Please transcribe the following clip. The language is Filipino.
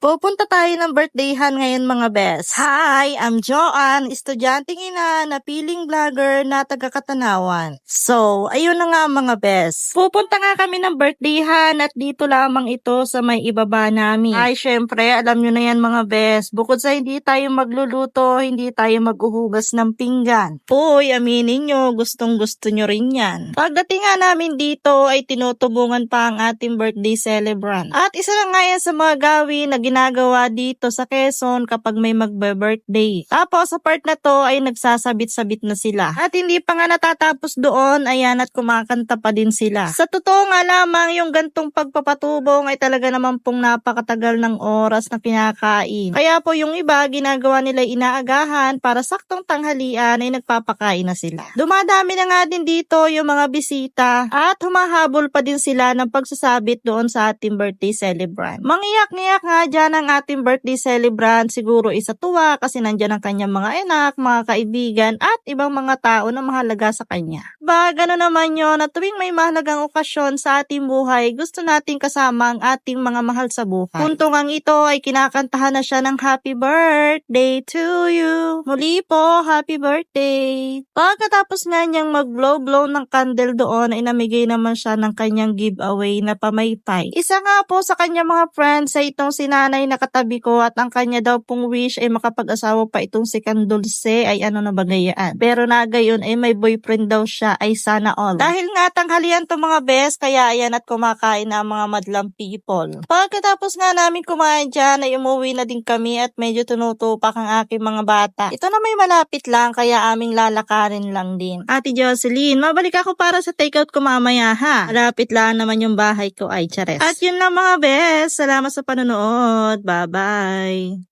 Pupunta tayo ng birthdayhan ngayon mga bes. Hi, I'm Joanne, estudyanteng ina na piling vlogger na taga-Katanawan. So, ayun na nga mga bes. Pupunta nga kami ng birthdayhan at dito lamang ito sa may ibaba namin. Ay, syempre, alam nyo na yan mga bes. Bukod sa hindi tayo magluluto, hindi tayo maghuhugas ng pinggan. Uy, aminin nyo, gustong gusto nyo rin yan. Pagdating nga namin dito ay tinutubungan pa ang ating birthday celebrant. At isa na nga yan sa mga gawin na ginagawa dito sa Quezon kapag may magbe-birthday. Tapos sa part na to ay nagsasabit-sabit na sila. At hindi pa nga natatapos doon, ayan at kumakanta pa din sila. Sa totoo nga lamang yung gantong pagpapatubong ay talaga naman pong napakatagal ng oras na kinakain. Kaya po yung iba ginagawa nila inaagahan para saktong tanghalian ay nagpapakain na sila. Dumadami na nga din dito yung mga bisita at humahabol pa din sila ng pagsasabit doon sa ating birthday celebrant. Mangiyak-ngiyak nga dyan ang ating birthday celebrant, siguro isa tuwa kasi nandyan ang kanyang mga anak, mga kaibigan at ibang mga tao na mahalaga sa kanya. Gano'n naman yun na tuwing may mahalagang okasyon sa ating buhay, gusto nating kasama ang ating mga mahal sa buhay. Puntungang ito ay kinakantahan na siya ng happy birthday to you. Muli po, happy birthday. Pagkatapos nga niyang mag-blow ng candle doon ay namigay naman siya ng kanyang giveaway na pamaypay. Isa nga po sa kanyang mga friends ay itong si nanay na katabi ko at ang kanya daw pong wish ay makapag-asawa pa itong si Candulce ay ano na bagayaan. Pero na gayon ay may boyfriend daw siya ay sana all. Dahil nga tanghalian to mga best kaya ayan at kumakain na ang mga madlang people. Pagkatapos nga namin kumain dyan ay umuwi na din kami at medyo tunutupak ang aking mga bata. Ito na may malapit lang kaya aming lalakarin lang din. Ate Jocelyn, mabalik ako para sa takeout ko mamaya ha. Malapit lang naman yung bahay ko ay chares. At yun lang mga best. Salamat sa panonood. Bye-bye.